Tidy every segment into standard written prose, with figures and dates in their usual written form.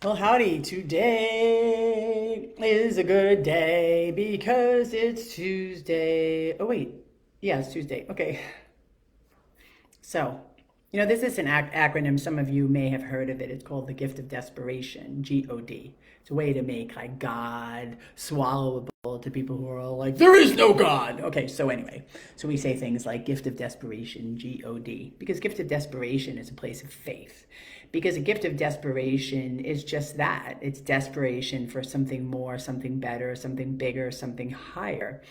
Well, howdy. Today is a good day because it's Tuesday. Oh, wait. Yeah, it's Tuesday. Okay. So, this is an acronym. Some of you may have heard of it. It's called the gift of desperation, God. It's a way to make like God swallowable to people who are all like, there is no God. Okay, so anyway, so we say things like gift of desperation, God, because gift of desperation is a place of faith. Because a gift of desperation is just that. It's desperation for something more, something better, something bigger, something higher.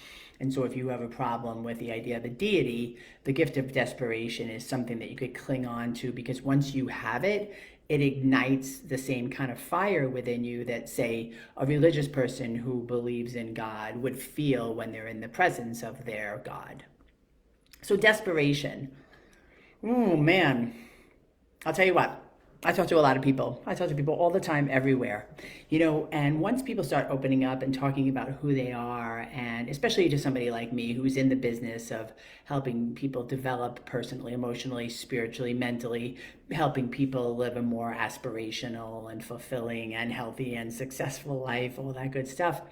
And so, if you have a problem with the idea of a deity, the gift of desperation is something that you could cling on to because once you have it, it ignites the same kind of fire within you that, say, a religious person who believes in God would feel when they're in the presence of their God. So, desperation. Oh, man. I'll tell you what, I talk to a lot of people. I talk to people all the time, everywhere. And once people start opening up and talking about who they are, and especially to somebody like me who's in the business of helping people develop personally, emotionally, spiritually, mentally, helping people live a more aspirational and fulfilling and healthy and successful life, all that good stuff.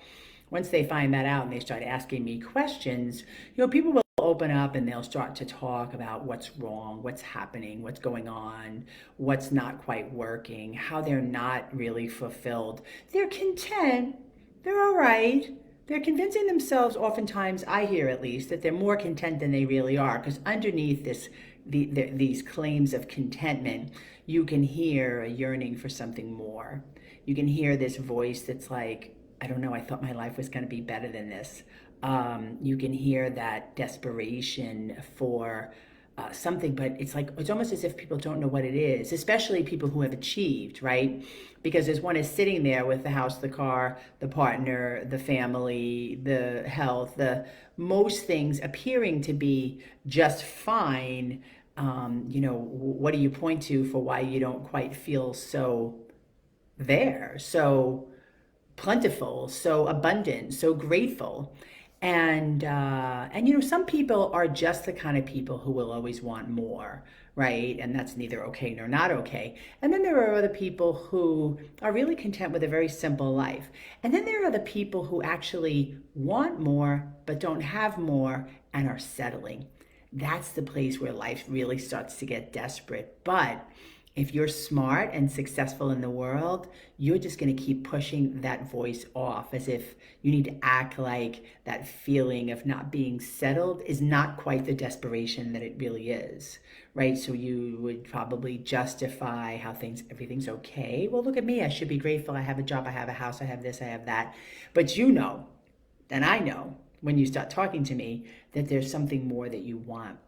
Once they find that out and they start asking me questions, people will open up and they'll start to talk about what's wrong, what's happening, what's going on, what's not quite working, how they're not really fulfilled. They're content, they're all right. They're convincing themselves, oftentimes, I hear at least, that they're more content than they really are. Because underneath these claims of contentment, you can hear a yearning for something more. You can hear this voice that's like, I don't know, I thought my life was going to be better than this. You can hear that desperation for something, but it's almost as if people don't know what it is, especially people who have achieved, right? Because as one is sitting there with the house, the car, the partner, the family, the health, the most things appearing to be just fine, what do you point to for why you don't quite feel so there, so plentiful, so abundant, so grateful. And some people are just the kind of people who will always want more, right? And that's neither okay nor not okay. And then there are other people who are really content with a very simple life. And then there are the people who actually want more but don't have more and are settling. That's the place where life really starts to get desperate. But if you're smart and successful in the world, you're just going to keep pushing that voice off as if you need to act like that feeling of not being settled is not quite the desperation that it really is, right? So you would probably justify how everything's okay. Well, look at me. I should be grateful. I have a job. I have a house. I have this. I have that. But and I know when you start talking to me that there's something more that you want.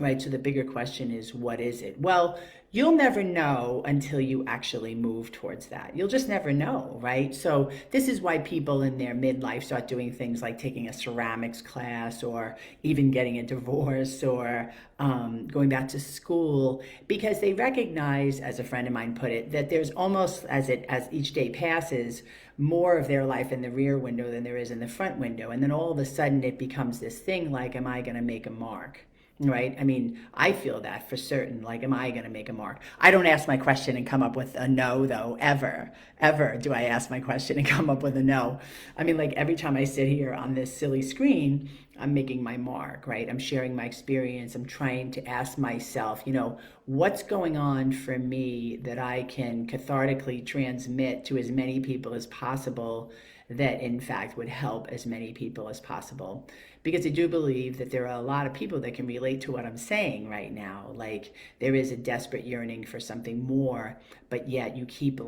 Right. So the bigger question is, what is it? Well, you'll never know until you actually move towards that. You'll just never know. Right. So this is why people in their midlife start doing things like taking a ceramics class or even getting a divorce or going back to school, because they recognize, as a friend of mine put it, that there's almost as each day passes, more of their life in the rear window than there is in the front window. And then all of a sudden it becomes this thing like, am I going to make a mark? Right? I mean, I feel that for certain. Like, am I going to make a mark? I don't ask my question and come up with a no, though, ever. Ever do I ask my question and come up with a no. I mean, like, every time I sit here on this silly screen, I'm making my mark, right? I'm sharing my experience. I'm trying to ask myself, what's going on for me that I can cathartically transmit to as many people as possible that in fact would help as many people as possible. Because I do believe that there are a lot of people that can relate to what I'm saying right now. Like, there is a desperate yearning for something more, but yet you keep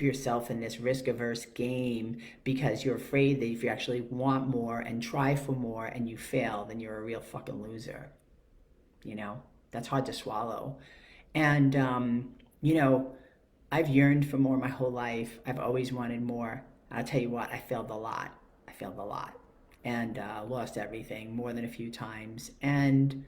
yourself in this risk averse game because you're afraid that if you actually want more and try for more and you fail, then you're a real fucking loser. That's hard to swallow. And I've yearned for more my whole life. I've always wanted more. I'll tell you what, I failed a lot. I failed a lot and lost everything more than a few times. And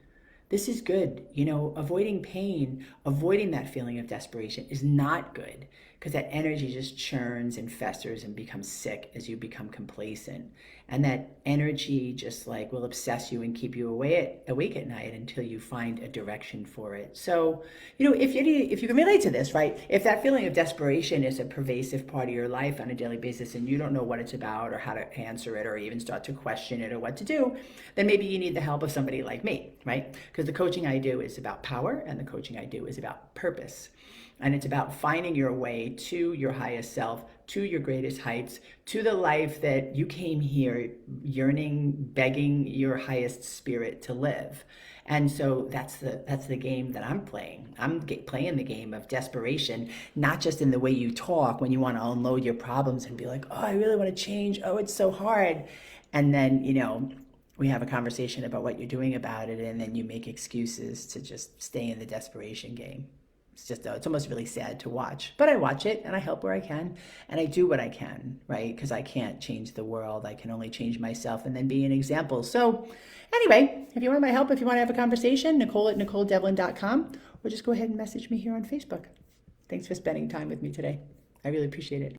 this is good. Avoiding pain, avoiding that feeling of desperation is not good because that energy just churns and festers and becomes sick as you become complacent. And that energy just like will obsess you and keep you awake at night until you find a direction for it. So, if you can relate to this, right? If that feeling of desperation is a pervasive part of your life on a daily basis and you don't know what it's about or how to answer it or even start to question it or what to do, then maybe you need the help of somebody like me, right? Because the coaching I do is about power and the coaching I do is about purpose. And it's about finding your way to your highest self, to your greatest heights, to the life that you came here yearning, begging your highest spirit to live. And so that's the game that I'm playing. Playing the game of desperation, not just in the way you talk when you want to unload your problems and be like, oh, I really want to change. Oh, it's so hard. And then, we have a conversation about what you're doing about it, and then you make excuses to just stay in the desperation game. It's almost really sad to watch, but I watch it and I help where I can and I do what I can, right? Because I can't change the world. I can only change myself and then be an example. So anyway, if you want my help, if you want to have a conversation, Nicole@NicoleDevlin.com, or just go ahead and message me here on Facebook. Thanks for spending time with me today. I really appreciate it.